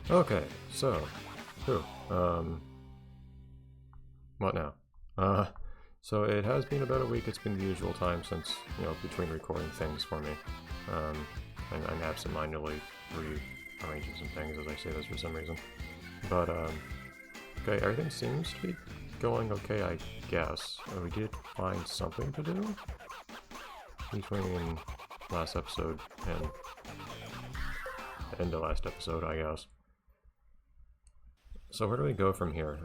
Okay, so, whew, what now? So it has been about a week. It's been the usual time since, between recording things for me. And I'm absent-mindedly rearranging some things as I say this for some reason. But, okay, everything seems to be going okay, I guess. We did find something to do between last episode and the end of last episode, I guess. So where do we go from here?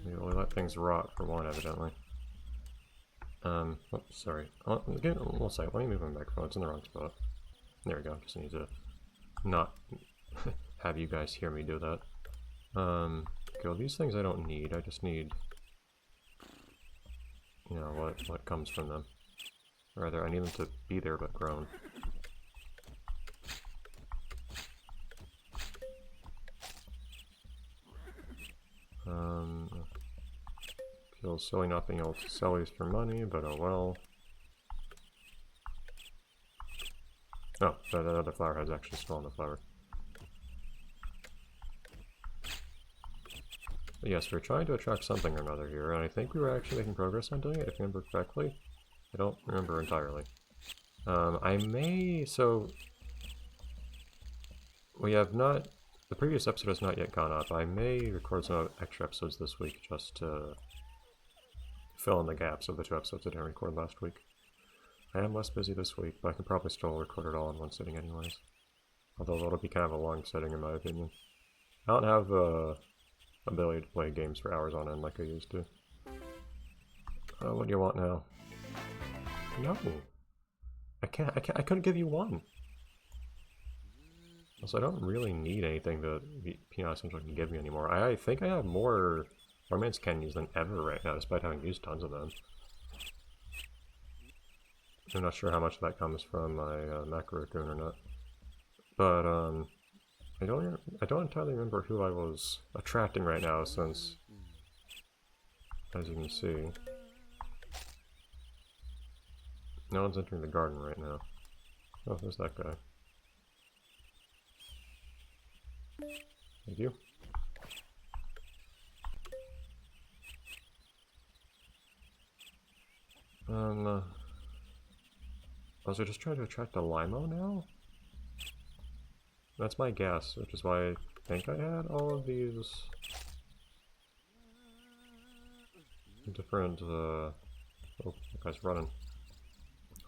We let things rot for one, evidently. Oops, sorry. Again, one second. Let me move my microphone. It's in the wrong spot. There we go. Just need to not have you guys hear me do that. Okay, well, these things I don't need. I just need, what comes from them. Or rather, I need them to be there but grown. Feels silly not being able to sell these for money, but oh well. Oh, that other flower has actually stolen the flower. But yes, we're trying to attract something or another here, and I think we were actually making progress on doing it, if I remember correctly. I don't remember entirely. So... We have not... The previous episode has not yet gone up. I may record some extra episodes this week just to fill in the gaps of the 2 episodes I didn't record last week. I am less busy this week, but I can probably still record it all in one sitting anyways. Although that'll be kind of a long sitting in my opinion. I don't have the ability to play games for hours on end like I used to. What do you want now? No! I couldn't give you one! Also, I don't really need anything that Piñata Central can give me anymore. I think I have more romance candies than ever right now, despite having used tons of them. I'm not sure how much of that comes from my macro raccoon or not. But, I don't entirely remember who I was attracting right now, since, as you can see, no one's entering the garden right now. Oh, there's that guy. Thank you. Was I just trying to attract a limo now? That's my guess, which is why I think I had all of these different, oh, that guy's running.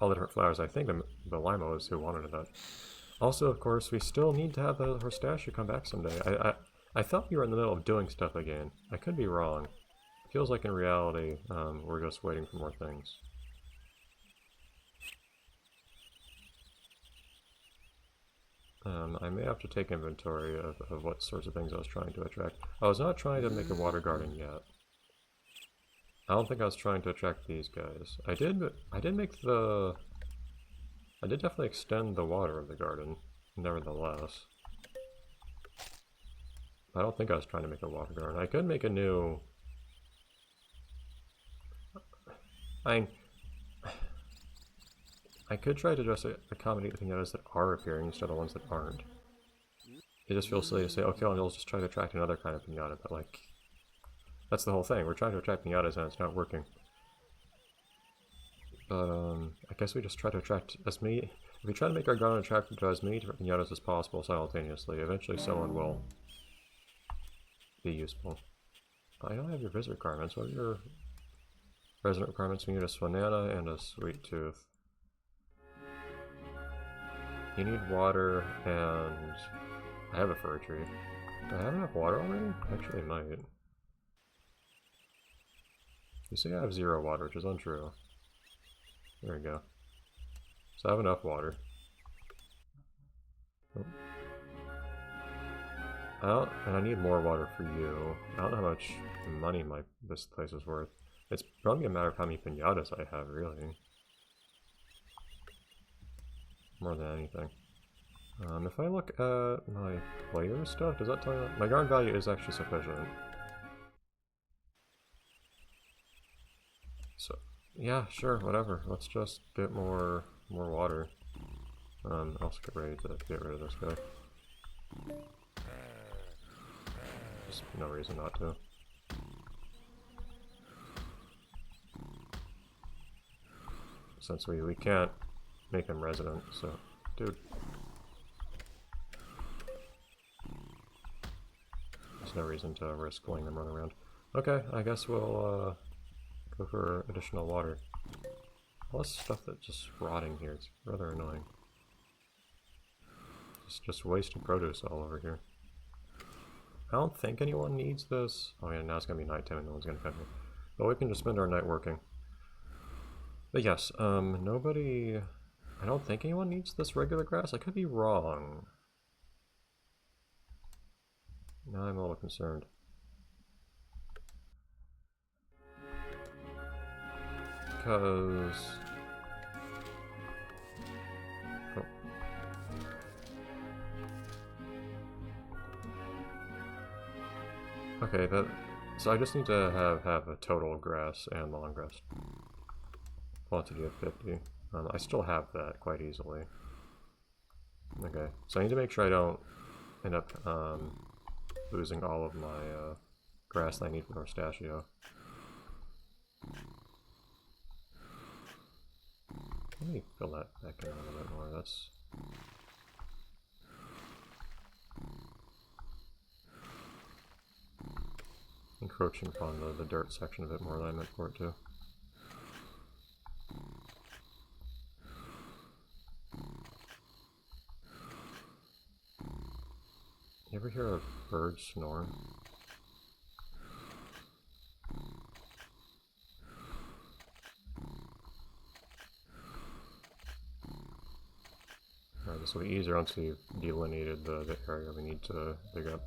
All the different flowers. I think the limo is who wanted that. Also, of course, we still need to have the Horstatio come back someday. I thought we were in the middle of doing stuff again. I could be wrong. It feels like in reality, we're just waiting for more things. I may have to take inventory of what sorts of things I was trying to attract. I was not trying to make a water garden yet. I don't think I was trying to attract these guys. I did definitely extend the water of the garden, nevertheless. I don't think I was trying to make a water garden. I could make a new... I could try to just accommodate the piñatas that are appearing instead of ones that aren't. It just feels silly to say, okay, I'll just try to attract another kind of piñata, but like... That's the whole thing. We're trying to attract piñatas and it's not working. But, I guess we just try to attract as many... If we try to make our garden attractive to as many different piñatas as possible simultaneously, eventually someone will be useful. I don't have your visit requirements. What are your resident requirements? We need a Swanana and a Sweet Tooth. You need water, and I have a fir tree. Do I have enough water already? Actually, I might. You say I have 0 water, which is untrue. There we go. So I have enough water. Oh. And I need more water for you. I don't know how much money this place is worth. It's probably a matter of how many piñatas I have, really. More than anything. If I look at my player stuff, does that tell me my garden value is actually sufficient? So, yeah, sure, whatever. Let's just get more water. Also get ready to get rid of this guy. Just no reason not to. Since we can't make him resident, so dude. There's no reason to risk letting them run around. Okay, I guess we'll go for additional water. All this stuff that's just rotting here, it's rather annoying. Just wasted produce all over here. I don't think anyone needs this. Oh yeah, now it's gonna be nighttime and no one's gonna come here. But we can just spend our night working. But yes, nobody... I don't think anyone needs this regular grass. I could be wrong. Now I'm a little concerned. Because... Oh. Okay, so I just need to have a total grass and long grass quantity of 50. I still have that quite easily. Okay, so I need to make sure I don't end up losing all of my grass that I need for pistachio. Let me fill that back in a little bit more. That's encroaching upon the dirt section a bit more than I meant for it to. You ever hear a bird snore? Alright, this will be easier once we've delineated the area we need to dig up.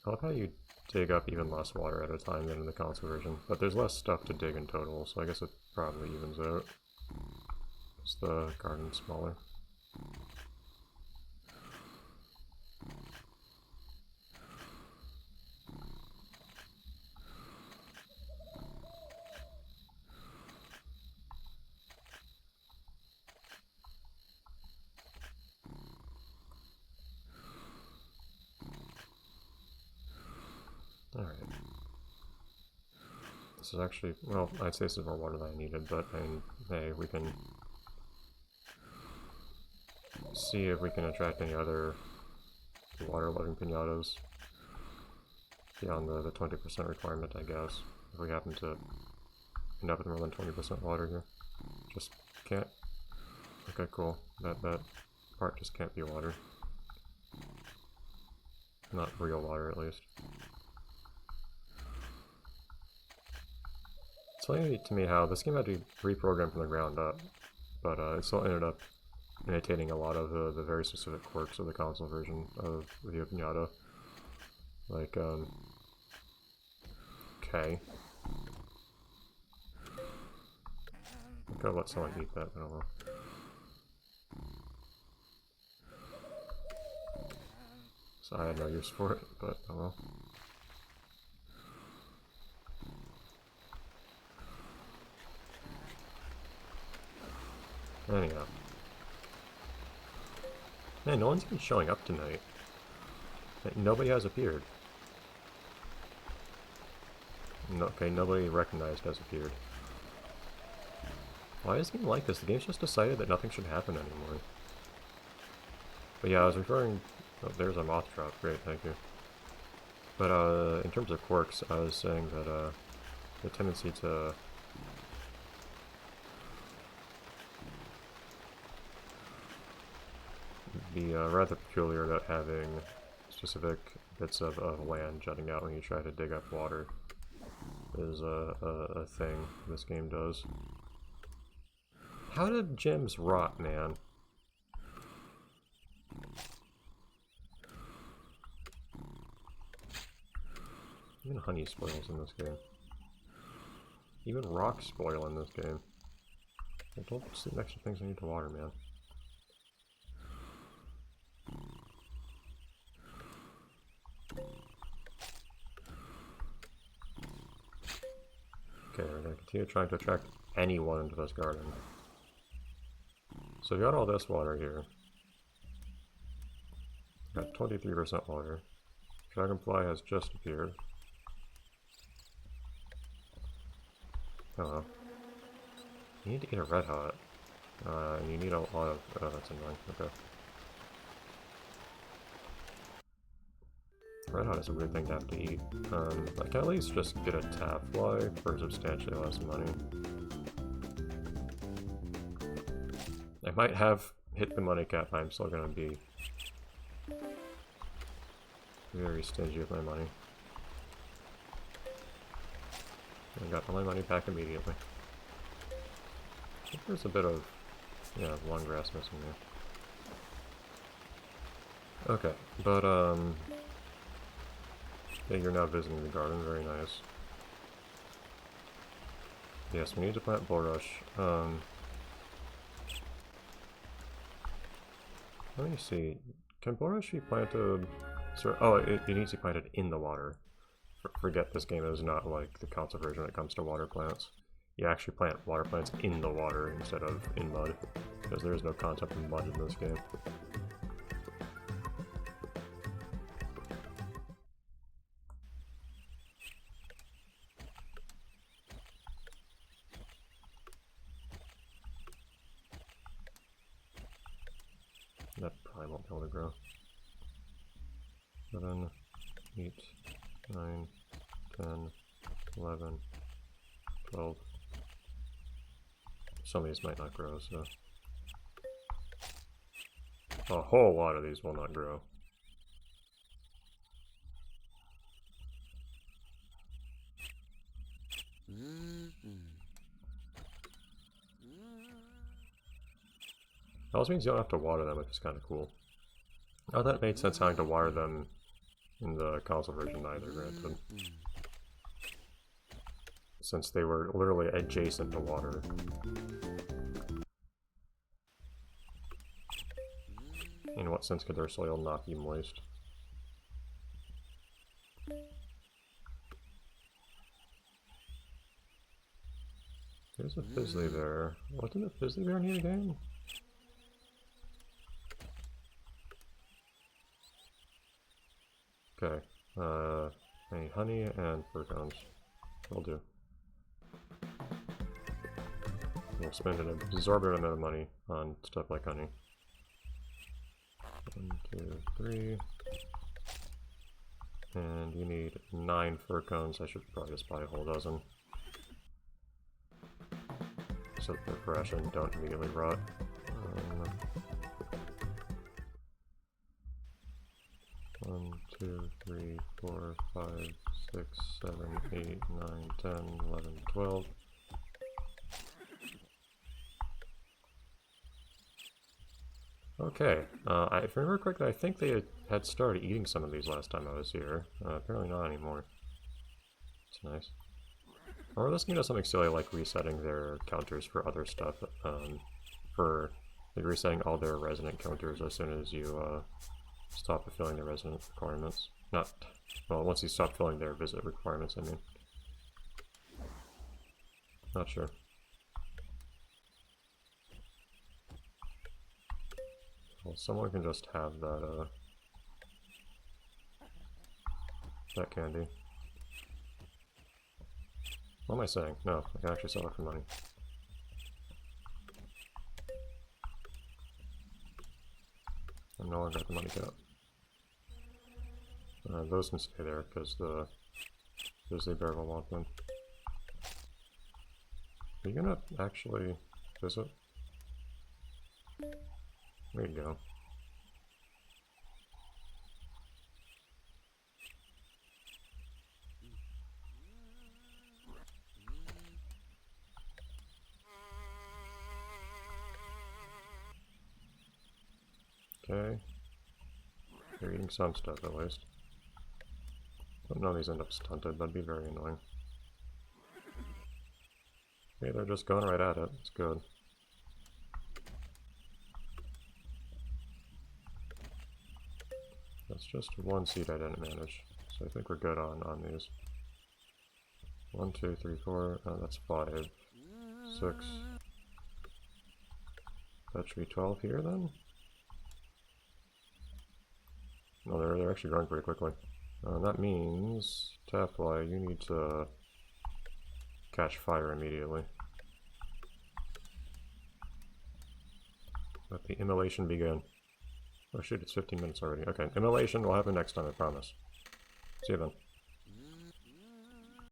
I love how you dig up even less water at a time than in the console version, but there's less stuff to dig in total, so I guess it probably evens out. Is the garden smaller? Alright. This is actually, well, I'd say this is more water than I needed, but I mean, hey, we can see if we can attract any other water-loving piñatas beyond the 20% requirement, I guess. If we happen to end up with more than 20% water here. Just can't. Okay, cool. That part just can't be water. Not real water, at least. It's funny to me how this game had to be reprogrammed from the ground up, but it still ended up imitating a lot of the very specific quirks of the console version of Viva Piñata. Like, okay. I could have let someone eat that, I don't know. So I had no use for it, but oh well. Anyhow. Man, no one's been showing up tonight. Nobody has appeared. No, okay, nobody recognized has appeared. Why is the game like this? The game's just decided that nothing should happen anymore. But yeah, I was referring... Oh, there's a moth drop. Great, thank you. But in terms of quirks, I was saying that the tendency to... be rather peculiar about having specific bits of land jutting out when you try to dig up water is a thing this game does. How did gems rot, man? Even honey spoils in this game. Even rocks spoil in this game. Don't sit next to things I need to water, man. Okay, we're gonna continue trying to attract anyone into this garden. So we got all this water here. Got 23% water. Dragonfly has just appeared. Oh well. You need to get a red hot. And you need a lot of... oh, that's annoying. Okay. Red hot is a weird thing to have to eat. I can at least just get a tap fly for substantially less money. I might have hit the money cap, but I'm still gonna be very stingy with my money. I got all my money back immediately. I think there's a bit of, yeah, long grass missing there. Okay, but, yeah, you're now visiting the garden, very nice. Yes, we need to plant bulrush. Let me see, can bulrush be planted, oh, it needs to be planted in the water. Forget this game is not like the console version when it comes to water plants. You actually plant water plants in the water instead of in mud, because there is no concept of mud in this game. That probably won't be able to grow. 7, 8, 9, 10, 11, 12. Some of these might not grow, so... a whole lot of these will not grow. That also means you don't have to water them, which is kind of cool. Oh, that made sense having to water them in the console version either, granted. Since they were literally adjacent to water. In what sense could their soil not be moist? There's a Fizzly there. What did the Fizzly bear need again? Okay, I need honey and fir cones. Will do. We'll spend an exorbitant amount of money on stuff like honey. 1, 2, 3. And you need 9 fir cones. I should probably just buy a whole dozen. So that they're fresh and don't immediately rot. 1, 2, 3, 4, 5, 6, 7, 8, 9, 10, 11, 12. Okay, if I remember correctly, I think they had started eating some of these last time I was here. Apparently not anymore. It's nice. Or this can do something silly like resetting their counters for other stuff, for like resetting all their resident counters as soon as you stop fulfilling their resident requirements. Not, well, once you stop filling their visit requirements, I mean. Not sure. Well, someone can just have that, that candy. What am I saying? No, I can actually sell it for money. I'm no longer at the money cap. Those can stay there, because the Grizzly Bear will want them. Are you gonna actually visit? There you go. Okay. You're eating some stuff at least. But none of these end up stunted, that'd be very annoying. Okay, they're just going right at it. It's good. That's just one seed I didn't manage, so I think we're good on these. 1, 2, 3, 4, that's 5, 6. That should be 12 here then? No, they're actually growing pretty quickly. That means, Taffly, you need to catch fire immediately. Let the immolation begin. Oh shoot, it's 15 minutes already. Okay, immolation will happen next time, I promise. See you then.